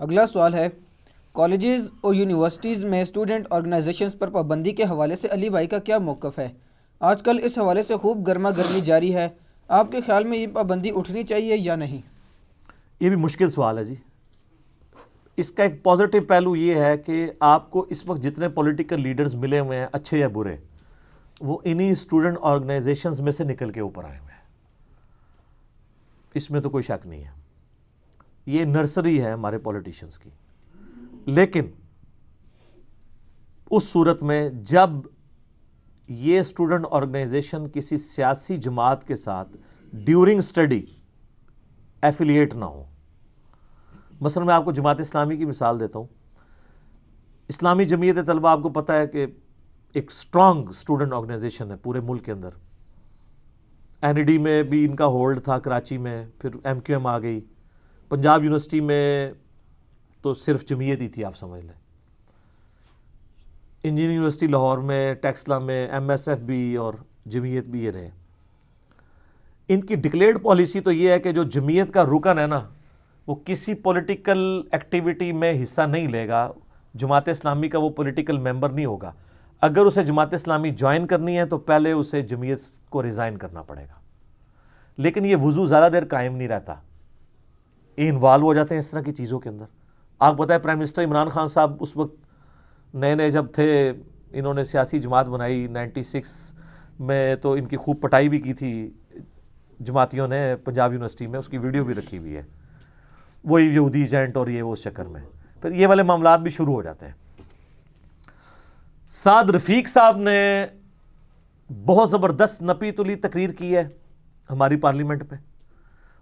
اگلا سوال ہے، کالجز اور یونیورسٹیز میں اسٹوڈنٹ آرگنائزیشنز پر پابندی کے حوالے سے علی بھائی کا کیا موقف ہے؟ آج کل اس حوالے سے خوب گرما گرمی جاری ہے، آپ کے خیال میں یہ پابندی اٹھنی چاہیے یا نہیں؟ یہ بھی مشکل سوال ہے جی. اس کا ایک پازیٹیو پہلو یہ ہے کہ آپ کو اس وقت جتنے پولیٹیکل لیڈرز ملے ہوئے ہیں اچھے یا برے، وہ انہی اسٹوڈنٹ آرگنائزیشنز میں سے نکل کے اوپر آئے ہوئے ہیں. اس میں تو کوئی شک نہیں ہے. یہ نرسری ہے ہمارے پولیٹیشنز کی. لیکن اس صورت میں جب یہ اسٹوڈنٹ آرگنائزیشن کسی سیاسی جماعت کے ساتھ ڈیورنگ اسٹڈی ایفیلیٹ نہ ہو، مثلا میں آپ کو جماعت اسلامی کی مثال دیتا ہوں. اسلامی جمعیت طلبہ آپ کو پتہ ہے کہ ایک اسٹرانگ اسٹوڈنٹ آرگنائزیشن ہے پورے ملک کے اندر. این ای ڈی میں بھی ان کا ہولڈ تھا کراچی میں، پھر ایم کیو ایم آ گئی. پنجاب یونیورسٹی میں تو صرف جمعیت ہی تھی، آپ سمجھ لیں. انجینئرنگ یونیورسٹی لاہور میں، ٹیکسلا میں ایم ایس ایف بھی اور جمعیت بھی یہ رہے. ان کی ڈکلیئرڈ پالیسی تو یہ ہے کہ جو جمعیت کا رکن ہے نا، وہ کسی پولیٹیکل ایکٹیویٹی میں حصہ نہیں لے گا. جماعت اسلامی کا وہ پولیٹیکل ممبر نہیں ہوگا. اگر اسے جماعت اسلامی جوائن کرنی ہے تو پہلے اسے جمعیت کو ریزائن کرنا پڑے گا. لیکن یہ وضو زیادہ دیر قائم نہیں رہتا، یہ انوالو ہو جاتے ہیں اس طرح کی چیزوں کے اندر. آپ بتائیں پرائم منسٹر عمران خان صاحب اس وقت نئے نئے جب تھے، انہوں نے سیاسی جماعت بنائی 96 میں، تو ان کی خوب پٹائی بھی کی تھی جماعتیوں نے پنجاب یونیورسٹی میں. اس کی ویڈیو بھی رکھی ہوئی ہے. وہی یہودی ایجنٹ اور یہ وہ اس چکر میں پھر یہ والے معاملات بھی شروع ہو جاتے ہیں. سعد رفیق صاحب نے بہت زبردست نپی تلی تقریر کی ہے ہماری پارلیمنٹ پہ.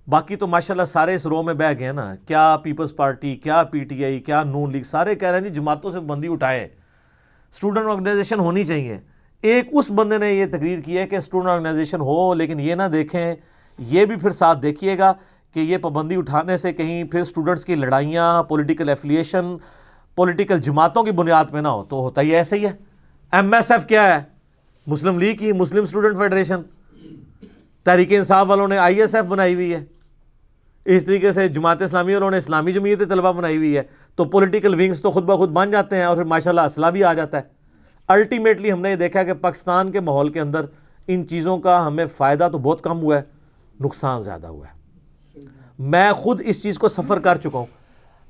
باقی تو ماشاءاللہ سارے اس رو میں بہ گئے ہیں نا، کیا پیپلز پارٹی، کیا پی ٹی آئی، کیا نون لیگ، سارے کہہ رہے ہیں جی جماعتوں سے بندی اٹھائے، اسٹوڈنٹ آرگنائزیشن ہونی چاہیے. ایک اس بندے نے یہ تقریر کی ہے کہ اسٹوڈنٹ آرگنائزیشن ہو، لیکن یہ نہ دیکھیں، یہ بھی پھر ساتھ دیکھیے گا کہ یہ پابندی اٹھانے سے کہیں پھر اسٹوڈنٹس کی لڑائیاں پولیٹیکل ایفیلیشن پولیٹیکل جماعتوں کی بنیاد پہ نہ ہو. تو ہوتا ہی ایسے ہی ہے. ایم ایس ایف کیا ہے؟ مسلم لیگ کی مسلم اسٹوڈنٹ فیڈریشن. تحریک انصاف والوں نے آئی ایس ایف بنائی ہوئی ہے. اس طریقے سے جماعت اسلامی والوں نے اسلامی جمعیت طلبہ بنائی ہوئی ہے. تو پولیٹیکل ونگز تو خود بخود بن جاتے ہیں اور پھر ماشاءاللہ اسلحہ بھی آ جاتا ہے. الٹیمیٹلی ہم نے یہ دیکھا کہ پاکستان کے ماحول کے اندر ان چیزوں کا ہمیں فائدہ تو بہت کم ہوا ہے، نقصان زیادہ ہوا ہے. میں خود اس چیز کو سفر کر چکا ہوں.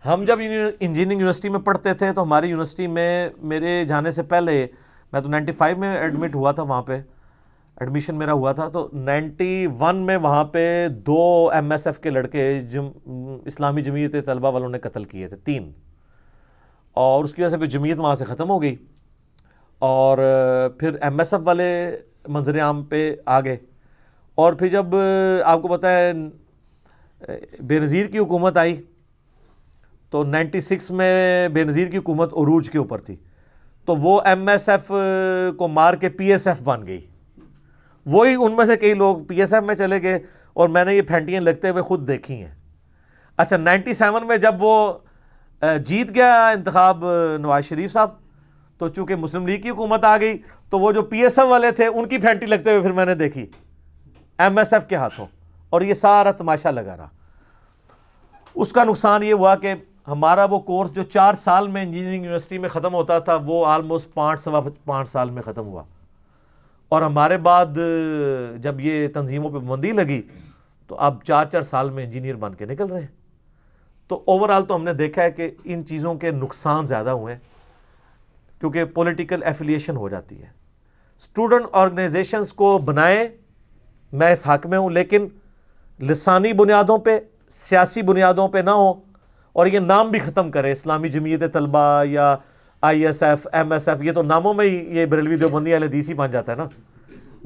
ہم جب انجینئرنگ یونیورسٹی میں پڑھتے تھے تو ہماری یونیورسٹی میں میرے جانے سے پہلے، میں تو 95 میں ایڈمٹ ہوا تھا، وہاں پہ ایڈمیشن میرا ہوا تھا، تو 91 میں وہاں پہ 2 ایم ایس ایف کے لڑکے اسلامی جمعیت طلبہ والوں نے قتل کیے تھے، 3. اور اس کی وجہ سے پھر جمعیت وہاں سے ختم ہو گئی اور پھر ایم ایس ایف والے منظر عام پہ آ گئے. اور پھر جب آپ کو پتہ ہے بے نظیر کی حکومت آئی تو 96 میں بے نظیر کی حکومت عروج کے اوپر تھی، تو وہ ایم ایس ایف کو مار کے پی ایس ایف بن گئی. وہی ان میں سے کئی لوگ پی ایس ایف میں چلے گئے اور میں نے یہ پھینٹیاں لگتے ہوئے خود دیکھی ہیں. اچھا 97 میں جب وہ جیت گیا انتخاب نواز شریف صاحب، تو چونکہ مسلم لیگ کی حکومت آ گئی تو وہ جو پی ایس ایف والے تھے ان کی پھینٹی لگتے ہوئے پھر میں نے دیکھی ایم ایس ایف کے ہاتھوں، اور یہ سارا تماشا لگا رہا. اس کا نقصان یہ ہوا کہ ہمارا وہ کورس جو 4 سال میں انجینئرنگ یونیورسٹی میں ختم ہوتا تھا وہ آلموسٹ 5 سال میں ختم ہوا. اور ہمارے بعد جب یہ تنظیموں پہ پابندی لگی تو اب 4 سال میں انجینئر بن کے نکل رہے ہیں. تو اوورآل تو ہم نے دیکھا ہے کہ ان چیزوں کے نقصان زیادہ ہوئے ہیں کیونکہ پولیٹیکل ایفیلیشن ہو جاتی ہے. اسٹوڈنٹ آرگنائزیشنز کو بنائیں، میں اس حق میں ہوں، لیکن لسانی بنیادوں پہ، سیاسی بنیادوں پہ نہ ہو. اور یہ نام بھی ختم کرے، اسلامی جمعیت طلبہ یا I S F, M S F, یہ تو ناموں میں ہی یہ بریلوی دیوبندی اہل حدیث ہی بن جاتا ہے نا،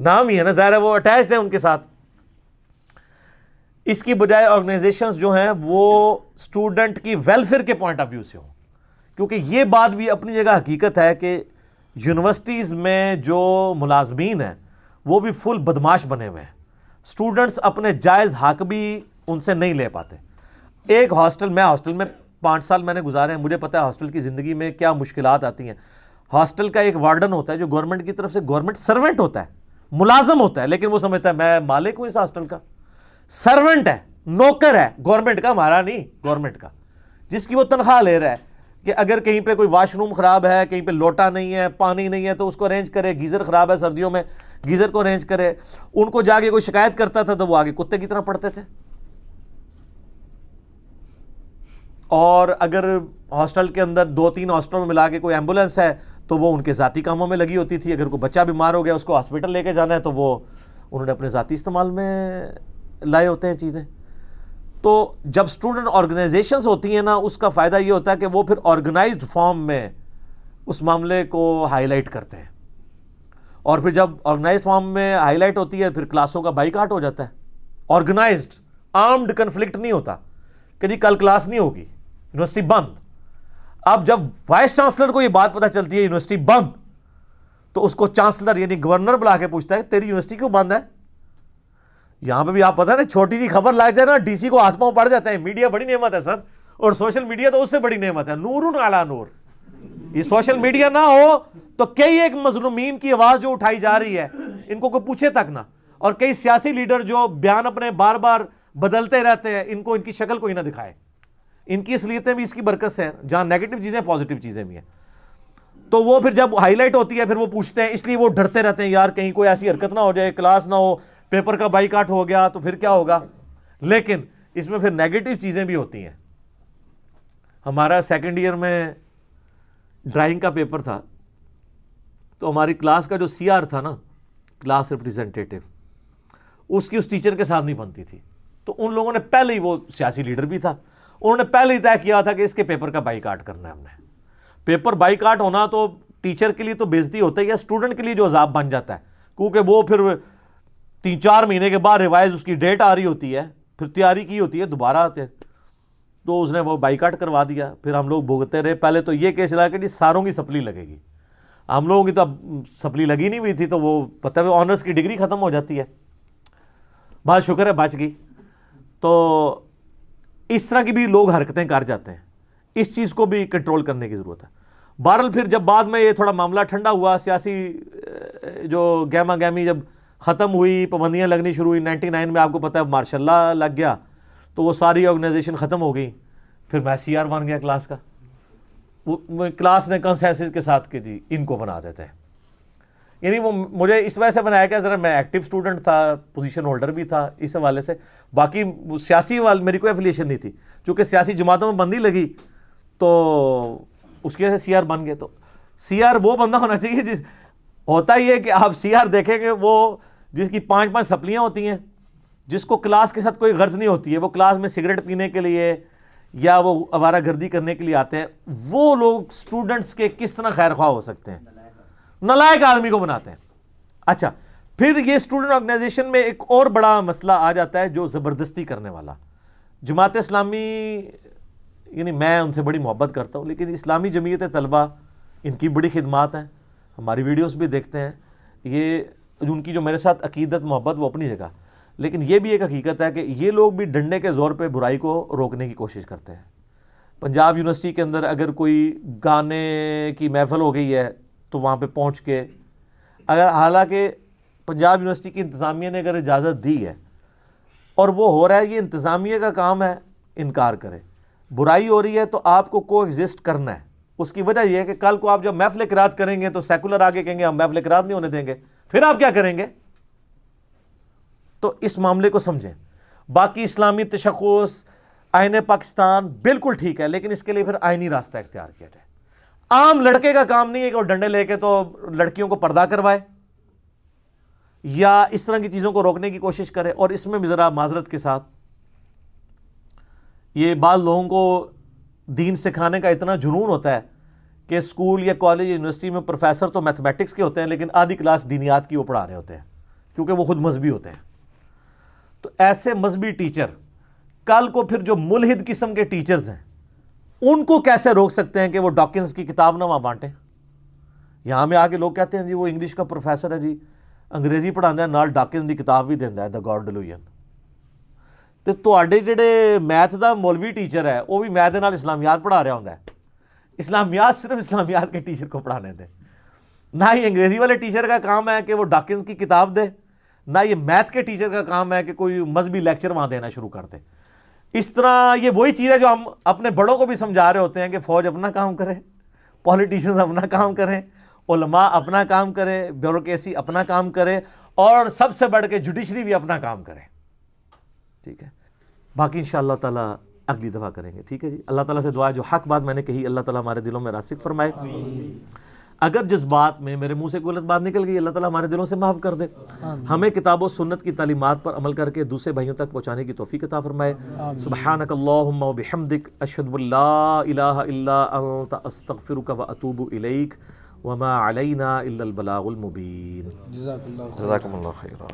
نام ہی ہے نا، ظاہر ہے وہ اٹیچڈ ہیں ان کے ساتھ. اس کی بجائے آرگنائزیشنز جو ہیں وہ اسٹوڈنٹ کی ویلفیئر کے پوائنٹ آف ویو سے ہوں. کیونکہ یہ بات بھی اپنی جگہ حقیقت ہے کہ یونیورسٹیز میں جو ملازمین ہیں وہ بھی فل بدماش بنے ہوئے ہیں. اسٹوڈنٹس اپنے جائز حق بھی ان سے نہیں لے پاتے. ایک ہاسٹل میں 5 سال میں نے گزارے ہیں، مجھے پتا ہے ہاسٹل کی زندگی میں کیا مشکلات آتی ہیں. ہاسٹل کا ایک وارڈن ہوتا ہے جو گورنمنٹ کی طرف سے گورنمنٹ سرونٹ ہوتا ہے، ملازم ہوتا ہے، لیکن وہ سمجھتا ہے میں مالک ہوں اس ہاسٹل کا، سرونٹ ہے، نوکر ہے گورنمنٹ کا، ہمارا نہیں، گورنمنٹ کا. جس کی وہ تنخواہ لے رہا ہے کہ اگر کہیں پہ کوئی واش روم خراب ہے, کہیں پہ لوٹا نہیں ہے, پانی نہیں ہے, تو اس کو ارینج کرے, گیزر خراب ہے سردیوں میں گیزر کو ارینج کرے. ان کو جا کے کوئی شکایت کرتا تھا تو وہ آگے کتے کی طرح پڑتے تھے. اور اگر ہاسٹل کے اندر 2-3 ہاسٹل میں ملا کے کوئی ایمبولینس ہے تو وہ ان کے ذاتی کاموں میں لگی ہوتی تھی. اگر کوئی بچہ بیمار ہو گیا اس کو ہاسپٹل لے کے جانا ہے تو وہ انہوں نے اپنے ذاتی استعمال میں لائے ہوتے ہیں چیزیں. تو جب اسٹوڈنٹ آرگنائزیشنز ہوتی ہیں نا, اس کا فائدہ یہ ہوتا ہے کہ وہ پھر آرگنائزڈ فارم میں اس معاملے کو ہائی لائٹ کرتے ہیں. اور پھر جب آرگنائزڈ فارم میں ہائی لائٹ ہوتی ہے پھر کلاسوں کا بائیکاٹ ہو جاتا ہے. آرگنائزڈ آرمڈ کنفلکٹ نہیں ہوتا کہ جی کل کلاس نہیں ہوگی, یونیورسٹی بند. اب جب وائس چانسلر کو یہ بات پتہ چلتی ہے یونیورسٹی بند, تو اس کو چانسلر یعنی گورنر بلا کے پوچھتا ہے تیری یونیورسٹی کیوں بند ہے. یہاں پہ بھی آپ پتہ ہے نا, چھوٹی سی خبر لگ جائے نا ڈی سی کو ہاتھ پاؤں پڑ جاتا ہے. میڈیا بڑی نعمت ہے سر, اور سوشل میڈیا تو اس سے بڑی نعمت ہے, نور علی نور. یہ سوشل میڈیا نہ ہو تو کئی ایک مظلومین کی آواز جو اٹھائی جا رہی ہے ان کو کوئی پوچھے تک نہ, اور کئی سیاسی لیڈر جو بیان اپنے بار بار بدلتے رہتے ہیں ان کو ان کی شکل کوئی نہ دکھائے. ان کی اصلیتیں بھی اس کی برکت سے ہیں, جہاں نیگیٹو چیزیں پازیٹو چیزیں بھی ہیں. تو وہ پھر جب ہائی لائٹ ہوتی ہے پھر وہ پوچھتے ہیں, اس لیے وہ ڈرتے رہتے ہیں یار کہیں کوئی ایسی حرکت نہ ہو جائے, کلاس نہ ہو, پیپر کا بائیکاٹ ہو گیا تو پھر کیا ہوگا. لیکن اس میں پھر نیگیٹو چیزیں بھی ہوتی ہیں. ہمارا سیکنڈ ایئر میں ڈرائنگ کا پیپر تھا, تو ہماری کلاس کا جو سی آر تھا نا, کلاس ریپریزنٹیٹیو, اس کی اس ٹیچر کے ساتھ نہیں بنتی تھی. تو ان لوگوں نے پہلے ہی, وہ سیاسی لیڈر بھی تھا, انہوں نے پہلے ہی طے کیا تھا کہ اس کے پیپر کا بائیکاٹ کرنا ہے ہم نے. پیپر بائیکاٹ ہونا تو ٹیچر کے لیے تو بے عزتی ہوتا ہی ہے, اسٹوڈنٹ کے لیے جو عذاب بن جاتا ہے, کیونکہ وہ پھر 3-4 مہینے کے بعد ریوائز اس کی ڈیٹ آ رہی ہوتی ہے, پھر تیاری کی ہوتی ہے, دوبارہ آتے ہیں. تو اس نے وہ بائیکاٹ کروا دیا. پھر ہم لوگ بھگتے رہے. پہلے تو یہ کیس چلا کہ جی ساروں کی سپلی لگے گی. ہم لوگوں کی تو اب سپلی لگی نہیں ہوئی تھی, تو وہ پتہ ہے آنرس کی ڈگری ختم ہو جاتی ہے. بہت شکر ہے بچ گئی. تو اس طرح کی بھی لوگ حرکتیں کر جاتے ہیں, اس چیز کو بھی کنٹرول کرنے کی ضرورت ہے. بہرحال پھر جب بعد میں یہ تھوڑا معاملہ ٹھنڈا ہوا, سیاسی جو گہما گہمی جب ختم ہوئی, پابندیاں لگنی شروع ہوئی 99 میں, آپ کو پتہ ہے ماشاء اللہ لگ گیا, تو وہ ساری آرگنائزیشن ختم ہو گئی. پھر میں سی آر بن گیا کلاس کا. وہ کلاس نے کنسنسس کے ساتھ کہ جی ان کو بنا دیتے ہیں. یعنی وہ مجھے اس وجہ سے بنایا کہ ذرا میں ایکٹیو اسٹوڈنٹ تھا, پوزیشن ہولڈر بھی تھا اس حوالے سے. باقی سیاسی میری کوئی ایفیلیشن نہیں تھی, چونکہ سیاسی جماعتوں میں بندی لگی تو اس کی وجہ سے سی آر بن گئے. تو سی آر وہ بندہ ہونا چاہیے جس, ہوتا ہی ہے کہ آپ سی آر دیکھیں گے وہ جس کی 5-5 سپلیاں ہوتی ہیں, جس کو کلاس کے ساتھ کوئی غرض نہیں ہوتی ہے, وہ کلاس میں سگریٹ پینے کے لیے یا وہ آوارہ گردی کرنے کے لیے آتے ہیں. وہ لوگ اسٹوڈنٹس کے کس طرح خیر خواہ ہو سکتے ہیں, نالائق آدمی کو بناتے ہیں. اچھا, پھر یہ اسٹوڈنٹ آرگنائزیشن میں ایک اور بڑا مسئلہ آ جاتا ہے, جو زبردستی کرنے والا. جماعت اسلامی, یعنی میں ان سے بڑی محبت کرتا ہوں, لیکن اسلامی جمعیت طلبہ ان کی بڑی خدمات ہیں, ہماری ویڈیوز بھی دیکھتے ہیں. یہ ان کی جو میرے ساتھ عقیدت محبت وہ اپنی جگہ, لیکن یہ بھی ایک حقیقت ہے کہ یہ لوگ بھی ڈنڈے کے زور پہ برائی کو روکنے کی کوشش کرتے ہیں. پنجاب یونیورسٹی کے اندر اگر کوئی گانے کی محفل ہو گئی ہے تو وہاں پہ پہنچ کے, اگر حالانکہ پنجاب یونیورسٹی کی انتظامیہ نے اگر اجازت دی ہے اور وہ ہو رہا ہے, یہ انتظامیہ کا کام ہے انکار کرے. برائی ہو رہی ہے تو آپ کو کو ایگزسٹ کرنا ہے. اس کی وجہ یہ ہے کہ کل کو آپ جب محفل قرات کریں گے تو سیکولر آگے کہیں گے ہم محفل قرات نہیں ہونے دیں گے, پھر آپ کیا کریں گے؟ تو اس معاملے کو سمجھیں. باقی اسلامی تشخص آئین پاکستان بالکل ٹھیک ہے, لیکن اس کے لیے پھر آئینی راستہ اختیار کیا جائے. عام لڑکے کا کام نہیں ہے کہ وہ ڈنڈے لے کے تو لڑکیوں کو پردہ کروائے یا اس طرح کی چیزوں کو روکنے کی کوشش کرے. اور اس میں بھی ذرا معذرت کے ساتھ, یہ بعض لوگوں کو دین سکھانے کا اتنا جنون ہوتا ہے کہ اسکول یا کالج یا یونیورسٹی میں پروفیسر تو میتھمیٹکس کے ہوتے ہیں, لیکن آدھی کلاس دینیات کی وہ پڑھا رہے ہوتے ہیں, کیونکہ وہ خود مذہبی ہوتے ہیں. تو ایسے مذہبی ٹیچر کل کو پھر جو ملحد قسم کے ٹیچرز ہیں ان کو کیسے روک سکتے ہیں کہ وہ ڈاکنز کی کتاب نہ وہاں بانٹیں؟ یہاں میں آگے لوگ کہتے ہیں جی وہ انگلش کا پروفیسر ہے, جی انگریزی پڑھاتا ہے, نال ڈاکنز کی کتاب بھی دینا ہے, دا گاڈ ڈیلوژن. تو تواڈے جڑے میتھ دا مولوی ٹیچر ہے وہ بھی میتھ دے نال اسلامیات پڑھا رہا ہوندا ہے. اسلامیات صرف اسلامیات کے ٹیچر کو پڑھانے دیں. نہ یہ انگریزی والے ٹیچر کا کام ہے کہ وہ ڈاکنز کی کتاب دے, نہ یہ میتھ کے ٹیچر کا کام ہے کہ کوئی مذہبی لیکچر وہاں دینا شروع کر دے. اس طرح یہ وہی چیز ہے جو ہم اپنے بڑوں کو بھی سمجھا رہے ہوتے ہیں کہ فوج اپنا کام کرے، پولیٹیشنز اپنا کام کریں، علماء اپنا کام کرے، بیوروکریسی اپنا کام کرے، اور سب سے بڑھ کے جوڈیشری بھی اپنا کام کرے. ٹھیک ہے، باقی انشاءاللہ تعالیٰ اگلی دفعہ کریں گے. ٹھیک ہے جی، اللہ تعالیٰ سے دعا ہے جو حق بات میں نے کہی اللہ تعالیٰ ہمارے دلوں میں راسخ فرمائے. اگر جس بات میں میرے منہ سے کوئی غلط بات نکل گئی اللہ تعالیٰ ہمارے دلوں سے معاف کر دے. ہمیں کتاب و سنت کی تعلیمات پر عمل کر کے دوسرے بھائیوں تک پہنچانے کی توفیق عطا فرمائے. سبحانک اللہم و بحمدک، اشہد ان لا الہ الا انت، استغفرک و اتوب الیک، وما علینا الا البلاغ المبین. جزاک اللہ خیر. جزاکم اللہ خیرا.